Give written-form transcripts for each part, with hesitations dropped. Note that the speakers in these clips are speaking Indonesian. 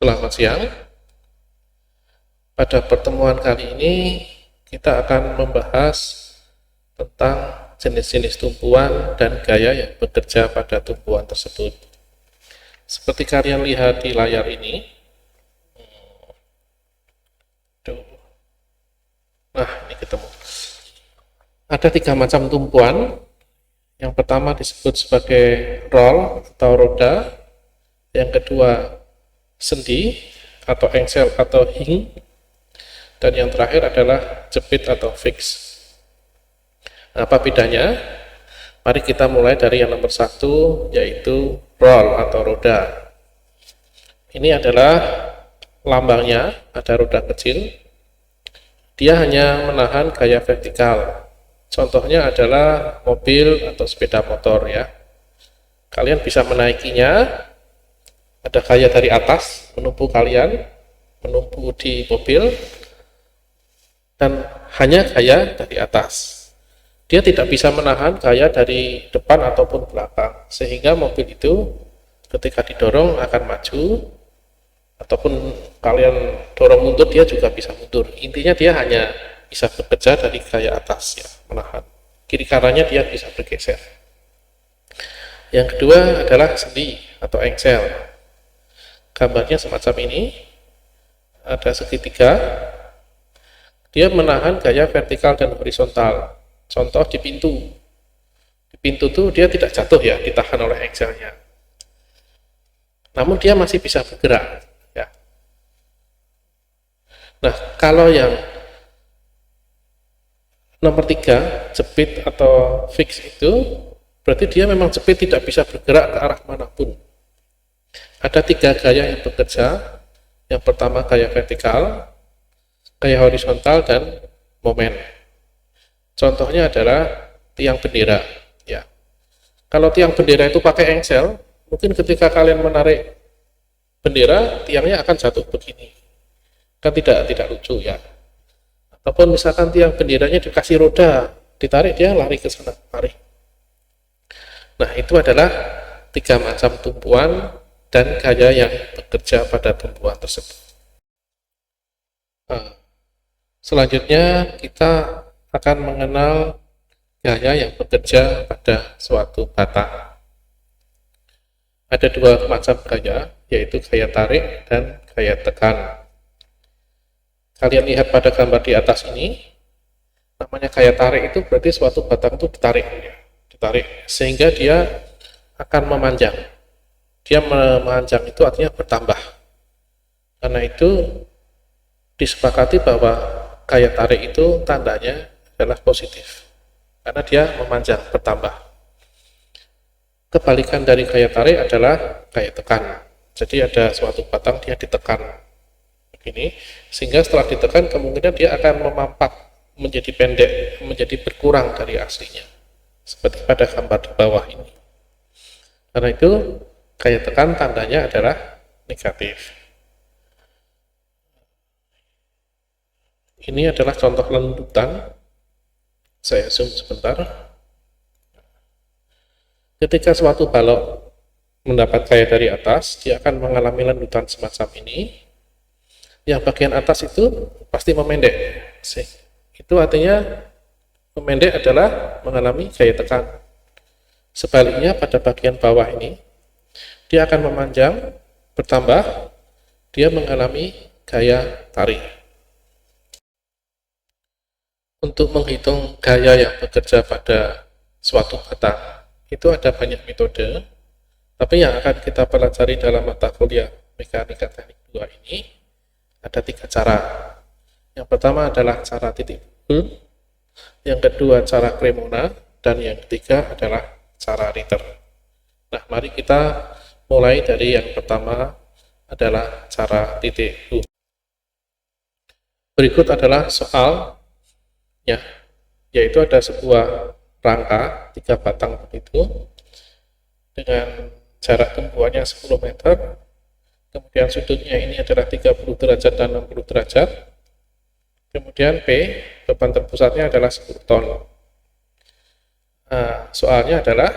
Selamat siang. Pada pertemuan kali ini kita akan membahas tentang jenis-jenis tumpuan dan gaya yang bekerja pada tumpuan tersebut. Seperti kalian lihat di layar ini. Nah, ini ketemu. Ada 3 macam tumpuan. Yang pertama disebut sebagai roll atau roda. Yang kedua sendi atau engsel atau hing, dan yang terakhir adalah jepit atau fix. Apa bedanya? Mari kita mulai dari yang nomor 1, yaitu roll atau roda. Ini adalah lambangnya, ada roda kecil. Dia hanya menahan gaya vertikal. Contohnya adalah mobil atau sepeda motor ya. Kalian bisa menaikinya. Ada gaya dari atas menumpu kalian, menumpu di mobil, dan hanya gaya dari atas. Dia tidak bisa menahan gaya dari depan ataupun belakang, sehingga mobil itu ketika didorong akan maju, ataupun kalian dorong mundur dia juga bisa mundur. Intinya dia hanya bisa bekerja dari gaya atas ya, menahan. Kiri kanannya dia bisa bergeser. Yang kedua adalah sendi atau engsel. Gambarnya semacam ini, ada segitiga, dia menahan gaya vertikal dan horizontal. Contoh di pintu itu dia tidak jatuh ya, ditahan oleh engselnya, namun dia masih bisa bergerak ya. Nah, kalau yang nomor 3, jepit atau fix itu, berarti dia memang jepit tidak bisa bergerak ke arah manapun. Ada 3 gaya yang bekerja. Yang pertama gaya vertikal, gaya horizontal, dan momen. Contohnya adalah tiang bendera. Ya. Kalau tiang bendera itu pakai engsel, mungkin ketika kalian menarik bendera, tiangnya akan jatuh begini. Kan tidak lucu ya. Ataupun misalkan tiang benderanya dikasih roda, ditarik dia lari ke sana, lari. Nah, itu adalah 3 macam tumpuan dan gaya yang bekerja pada tumpuan tersebut. Nah, selanjutnya kita akan mengenal gaya yang bekerja pada suatu batang. Ada 2 macam gaya, yaitu gaya tarik dan gaya tekan. Kalian lihat pada gambar di atas ini, namanya gaya tarik itu berarti suatu batang itu ditarik sehingga dia akan memanjang. Dia memanjang itu artinya bertambah. Karena itu disepakati bahwa gaya tarik itu tandanya adalah positif, karena dia memanjang, bertambah. Kebalikan dari gaya tarik adalah gaya tekan. Jadi ada suatu batang dia ditekan begini, sehingga setelah ditekan kemungkinan dia akan memampak, menjadi pendek, menjadi berkurang dari aslinya, seperti pada gambar di bawah ini. Karena itu gaya tekan tandanya adalah negatif. Ini adalah contoh lendutan. Saya zoom sebentar. Ketika suatu balok mendapat gaya dari atas, dia akan mengalami lendutan semacam ini. Yang bagian atas itu pasti memendek. Itu artinya memendek adalah mengalami gaya tekan. Sebaliknya pada bagian bawah ini, dia akan memanjang, bertambah, dia mengalami gaya tarik. Untuk menghitung gaya yang bekerja pada suatu batang, itu ada banyak metode, tapi yang akan kita pelajari dalam mata kuliah Mekanika Teknik 2 ini, ada 3 cara. Yang pertama adalah cara titik pukul, yang kedua cara Cremona, dan yang ketiga adalah cara Ritter. Nah, mari kita mulai dari yang pertama adalah cara titik pukul. Berikut adalah soal ya, yaitu ada sebuah rangka 3 batang begitu dengan jarak tumpuannya 10 meter, kemudian sudutnya ini adalah 30 derajat dan 60 derajat, kemudian P, beban terpusatnya adalah 10 ton. Nah, soalnya adalah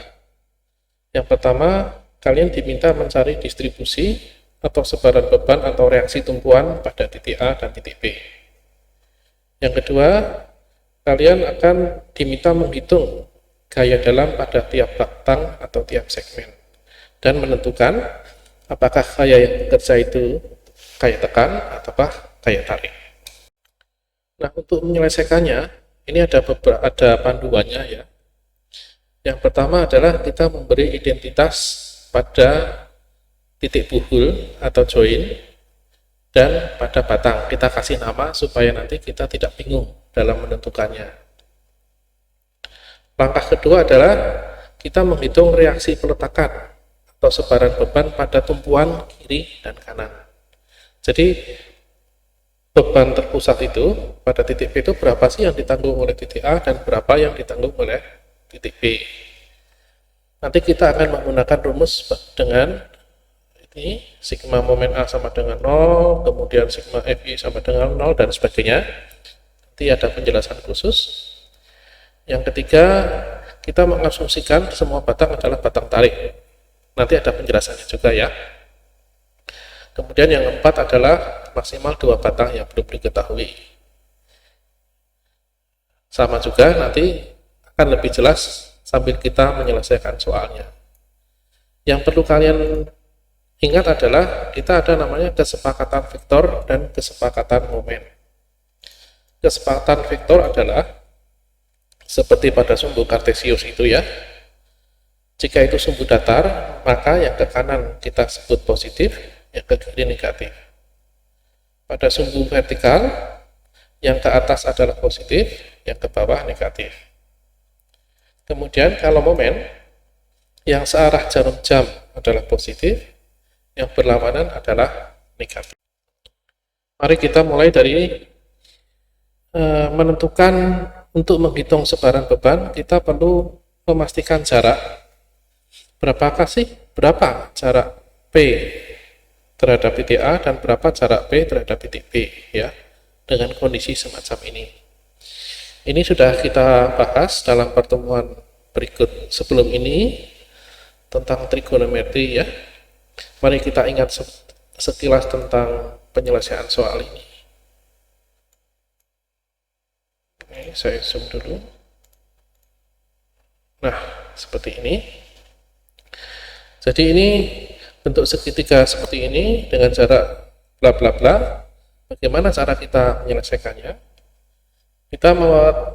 yang pertama, kalian diminta mencari distribusi atau sebaran beban atau reaksi tumpuan pada titik A dan titik B. Yang kedua, kalian akan diminta menghitung gaya dalam pada tiap batang atau tiap segmen dan menentukan apakah gaya yang bekerja itu gaya tekan ataukah gaya tarik. Nah, untuk menyelesaikannya, ini ada panduannya ya. Yang pertama adalah kita memberi identitas pada titik buhul atau join dan pada batang. Kita kasih nama supaya nanti kita tidak bingung dalam menentukannya. Langkah kedua adalah kita menghitung reaksi peletakan atau sebaran beban pada tumpuan kiri dan kanan. Jadi beban terpusat itu pada titik B itu berapa sih yang ditanggung oleh titik A dan berapa yang ditanggung oleh titik B. Nanti kita akan menggunakan rumus dengan ini, sigma momen A sama dengan 0, kemudian sigma FI sama dengan 0, dan sebagainya. Nanti ada penjelasan khusus. Yang ketiga, kita mengasumsikan semua batang adalah batang tarik. Nanti ada penjelasannya juga ya. Kemudian yang keempat adalah maksimal 2 batang yang belum diketahui. Sama juga nanti akan lebih jelas sambil kita menyelesaikan soalnya. Yang perlu kalian ingat adalah kita ada namanya kesepakatan vektor dan kesepakatan momen. Kesepakatan vektor adalah seperti pada sumbu kartesius itu ya. Jika itu sumbu datar, maka yang ke kanan kita sebut positif, yang ke kiri negatif. Pada sumbu vertikal, yang ke atas adalah positif, yang ke bawah negatif. Kemudian kalau momen, yang searah jarum jam adalah positif, yang berlawanan adalah negatif. Mari kita mulai dari menentukan untuk menghitung sebaran beban, kita perlu memastikan jarak. Berapa jarak P terhadap titik A dan berapa jarak P terhadap titik B ya, dengan kondisi semacam ini. Ini sudah kita bahas dalam pertemuan berikut sebelum ini tentang trigonometri ya. Mari kita ingat sekilas tentang penyelesaian soal ini. Oke, saya zoom dulu. Nah, seperti ini. Jadi ini bentuk segitiga seperti ini dengan jarak bla bla bla. Bagaimana cara kita menyelesaikannya? Kita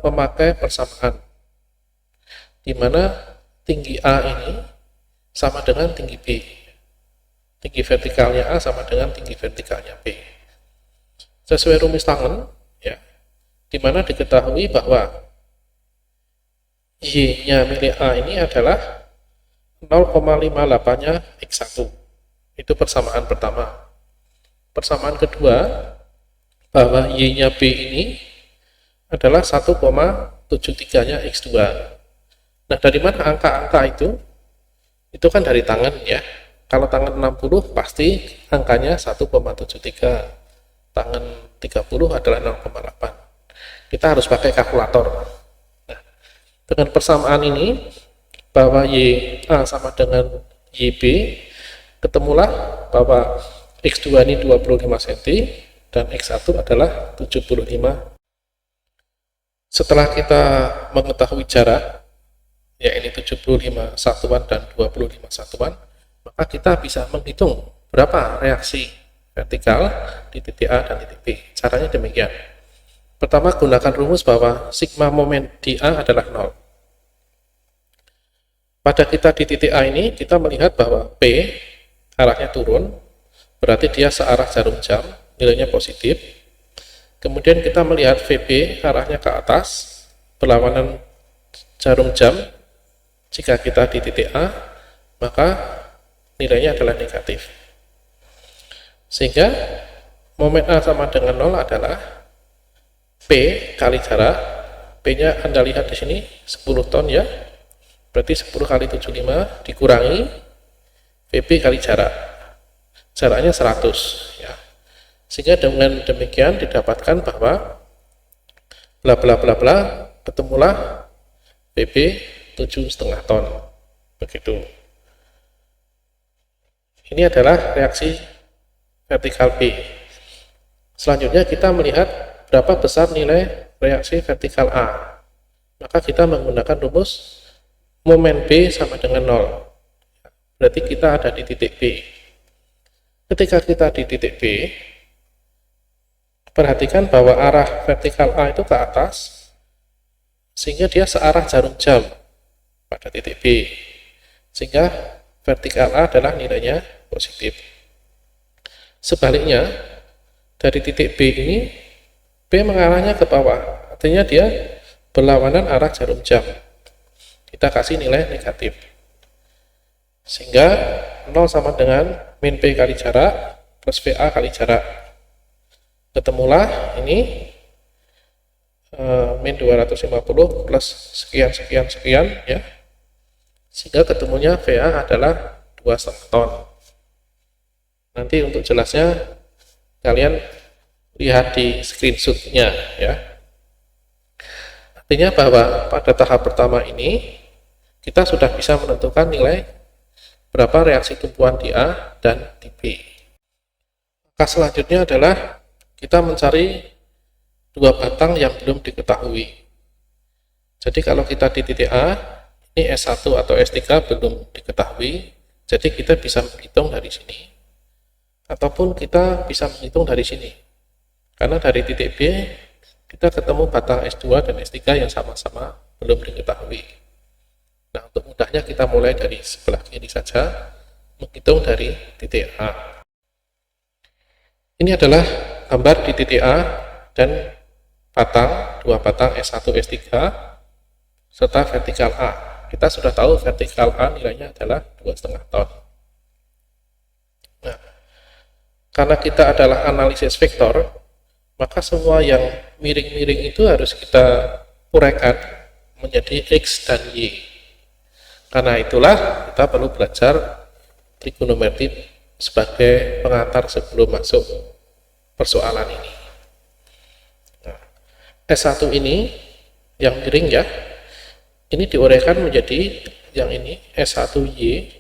memakai persamaan, di mana tinggi A ini sama dengan tinggi B. Tinggi vertikalnya A sama dengan tinggi vertikalnya B. Sesuai rumus tangen, ya, di mana diketahui bahwa Y-nya milik A ini adalah 0,58-nya X1. Itu persamaan pertama. Persamaan kedua, bahwa Y-nya B ini adalah 1,73-nya X2. Nah, dari mana angka-angka itu? Itu kan dari tangan ya. Kalau tangan 60 pasti angkanya 1,73. Tangan 30 adalah 0,8. Kita harus pakai kalkulator. Nah, dengan persamaan ini, bahwa YA sama dengan YB, ketemulah bahwa X2 ini 25 cm dan X1 adalah 75. Setelah kita mengetahui jarak, ya ini 75 satuan dan 25 satuan, maka kita bisa menghitung berapa reaksi vertikal di titik A dan titik B. Caranya demikian. Pertama, gunakan rumus bahwa sigma momen di A adalah 0. Pada kita di titik A ini, kita melihat bahwa P arahnya turun, berarti dia searah jarum jam, nilainya positif. Kemudian kita melihat VB arahnya ke atas, berlawanan jarum jam. Jika kita di titik A, maka nilainya adalah negatif. Sehingga momen A sama dengan 0 adalah P kali jarak. P-nya Anda lihat di sini 10 ton ya. Berarti 10 kali 75 dikurangi VB kali jarak. Jaraknya 100 ya. Sehingga dengan demikian didapatkan bahwa bla bla bla bla, ketemulah VB 7,5 ton. Begitu. Ini adalah reaksi vertikal B. Selanjutnya kita melihat berapa besar nilai reaksi vertikal A. Maka kita menggunakan rumus momen B sama dengan 0. Berarti kita ada di titik B. Ketika kita di titik B, perhatikan bahwa arah vertikal A itu ke atas, sehingga dia searah jarum jam pada titik B. Sehingga vertikal A adalah nilainya positif. Sebaliknya, dari titik B ini, B mengarahnya ke bawah. Artinya dia berlawanan arah jarum jam. Kita kasih nilai negatif. Sehingga 0 sama dengan min P kali jarak plus VA kali jarak. Ketemulah ini min 250 plus sekian ya. Sehingga ketemunya VA adalah 2,5 ton. Nanti untuk jelasnya kalian lihat di screenshotnya ya. Artinya bahwa pada tahap pertama ini kita sudah bisa menentukan nilai berapa reaksi tumpuan di A dan di B. Maka selanjutnya adalah kita mencari dua batang yang belum diketahui. Jadi kalau kita di titik A, ini S1 atau S3 belum diketahui, jadi kita bisa menghitung dari sini. Ataupun kita bisa menghitung dari sini. Karena dari titik B, kita ketemu batang S2 dan S3 yang sama-sama belum diketahui. Nah, untuk mudahnya kita mulai dari sebelah kiri saja, menghitung dari titik A. Ini adalah gambar di titik A dan dua batang S1, S3, serta vertikal A. Kita sudah tahu vertikal A nilainya adalah 2,5 ton. Nah, karena kita adalah analisis vektor, maka semua yang miring-miring itu harus kita uraikan menjadi X dan Y. Karena itulah kita perlu belajar trigonometri sebagai pengantar sebelum masuk persoalan ini. Nah, S1 ini yang miring ya, ini diuraikan menjadi yang ini S1Y,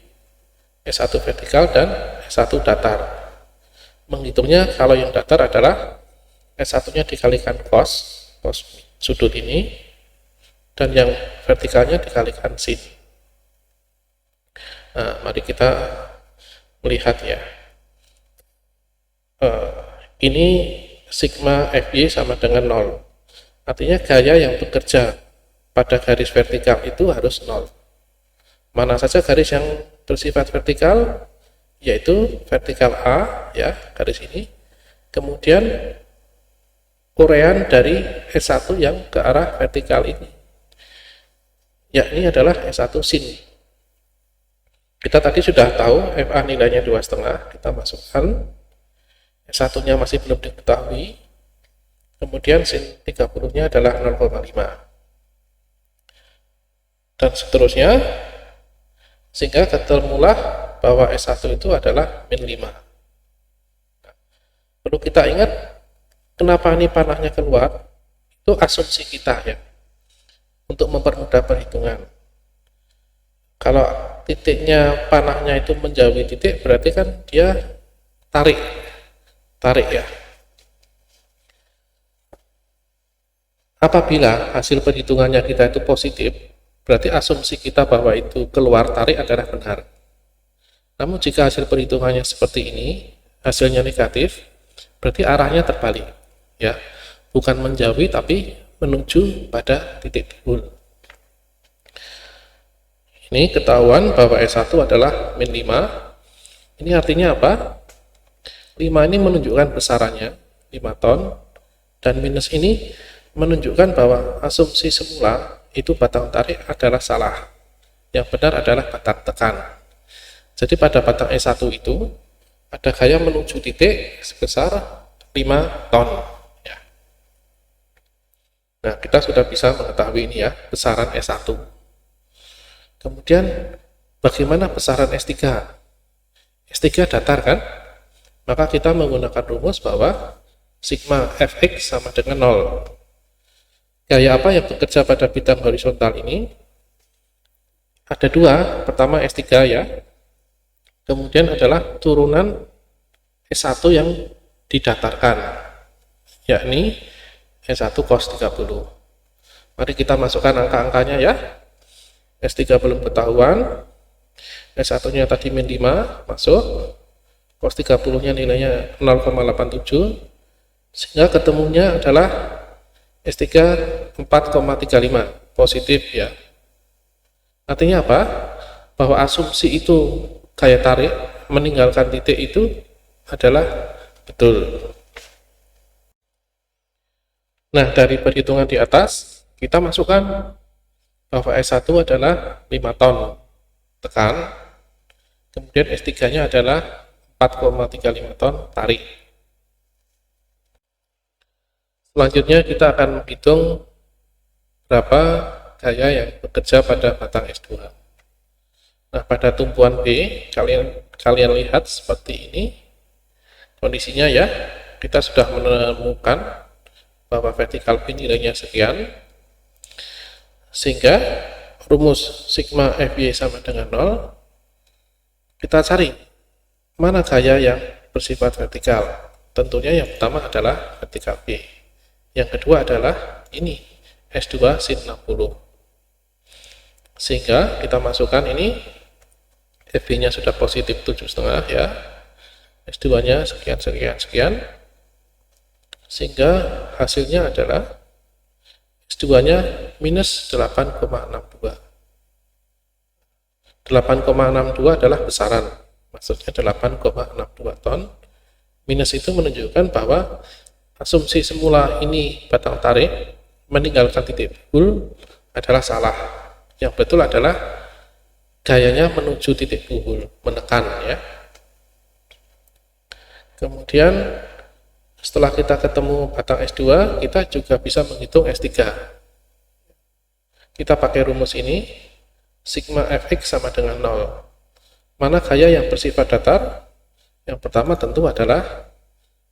S1 vertikal dan S1 datar. Menghitungnya kalau yang datar adalah S1-nya dikalikan cos sudut ini, dan yang vertikalnya dikalikan sin. Nah, mari kita melihat ya. Ini sigma FY sama dengan 0. Artinya gaya yang bekerja pada garis vertikal itu harus 0. Mana saja garis yang bersifat vertikal, yaitu vertikal A, ya, garis ini. Kemudian uraian dari S1 yang ke arah vertikal ini. Ya, ini adalah S1 sin. Kita tadi sudah tahu FA nilainya 2,5, kita masukkan. S1-nya masih belum diketahui. Kemudian sin 30-nya adalah 0,5. Dan seterusnya, sehingga ketemulah bahwa S1 itu adalah min 5. Nah, perlu kita ingat, kenapa ini panahnya keluar, itu asumsi kita ya, untuk mempermudah perhitungan. Kalau titiknya panahnya itu menjauhi titik, berarti kan dia tarik ya. Apabila hasil perhitungannya kita itu positif, berarti asumsi kita bahwa itu keluar tarik adalah benar. Namun jika hasil perhitungannya seperti ini, hasilnya negatif, berarti arahnya terbalik ya, bukan menjauhi tapi menuju pada titik timbul. Ini ketahuan bahwa S1 adalah min 5. Ini artinya apa? 5 ini menunjukkan besarannya 5 ton, dan minus ini menunjukkan bahwa asumsi semula itu batang tarik adalah salah. Yang benar adalah batang tekan. Jadi pada batang S1 itu ada gaya menuju titik sebesar 5 ton. Ya. Nah, kita sudah bisa mengetahui ini ya, besaran S1. Kemudian bagaimana besaran S3? S3 datar kan? Maka kita menggunakan rumus bahwa sigma Fx sama dengan 0. Gaya apa yang bekerja pada bidang horizontal ini? Ada dua, pertama S3 ya, kemudian adalah turunan S1 yang didatarkan, yakni S1 cos 30. Mari kita masukkan angka-angkanya ya. S3 belum ketahuan, S1-nya tadi min 5, masuk, cos 30-nya nilainya 0,87, sehingga ketemunya adalah S3 4,35, positif ya. Artinya apa? Bahwa asumsi itu gaya tarik meninggalkan titik itu adalah betul. Nah, dari perhitungan di atas, kita masukkan bahwa S1 adalah 5 ton tekan, kemudian S3-nya adalah 4,35 ton tarik. Selanjutnya kita akan menghitung berapa gaya yang bekerja pada batang S2. Nah, pada tumpuan B, kalian lihat seperti ini kondisinya ya. Kita sudah menemukan bahwa vertikal pin nilainya sekian, sehingga rumus sigma FY sama dengan 0. Kita cari mana gaya yang bersifat vertikal. Tentunya yang pertama adalah vertikal P. Yang kedua adalah ini S2 sin 60. Sehingga kita masukkan ini, FB-nya sudah positif 7,5 ya, S2-nya sekian sekian sekian, sehingga hasilnya adalah S2-nya minus 8,62. 8,62 adalah besaran, maksudnya 8,62 ton. Minus itu menunjukkan bahwa asumsi semula ini batang tarik meninggalkan titik buhul adalah salah. Yang betul adalah gayanya menuju titik buhul, menekan ya. Kemudian setelah kita ketemu batang S2, kita juga bisa menghitung S3. Kita pakai rumus ini, sigma Fx sama dengan 0. Mana gaya yang bersifat datar? Yang pertama tentu adalah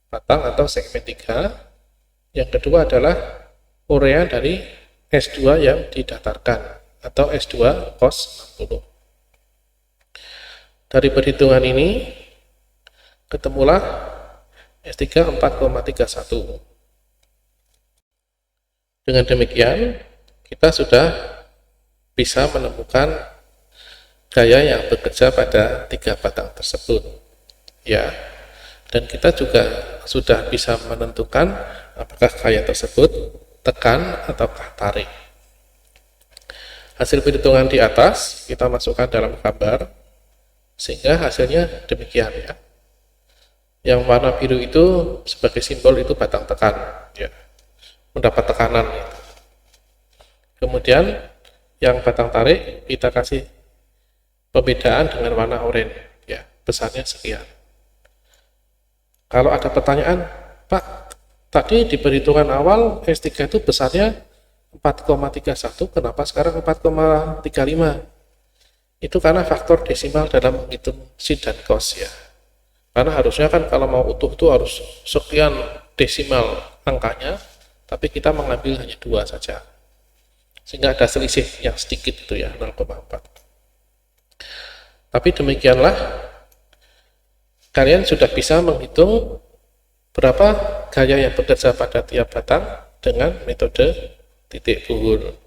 batang atau segmen 3. Yang kedua adalah urea dari S2 yang didatarkan, atau S2 cos 60. Dari perhitungan ini, ketemulah S3 4,31. Dengan demikian, kita sudah bisa menemukan gaya yang bekerja pada 3 batang tersebut. Ya, dan kita juga sudah bisa menentukan apakah gaya tersebut tekan ataukah tarik. Hasil perhitungan di atas kita masukkan dalam gambar, sehingga hasilnya demikian ya. Yang warna biru itu sebagai simbol itu batang tekan ya, mendapat tekanan ya. Kemudian yang batang tarik kita kasih pembedaan dengan warna oranye ya, besarnya sekian. Kalau ada pertanyaan, Pak, tadi di perhitungan awal S3 itu besarnya 4,31, kenapa sekarang 4,35? Itu karena faktor desimal dalam menghitung sin dan cos ya. Karena harusnya kan kalau mau utuh itu harus sekian desimal angkanya, tapi kita mengambil hanya 2 saja. Sehingga ada selisih yang sedikit itu ya, 0,4. Tapi demikianlah, kalian sudah bisa menghitung berapa gaya yang bekerja pada tiap batang dengan metode titik buhul.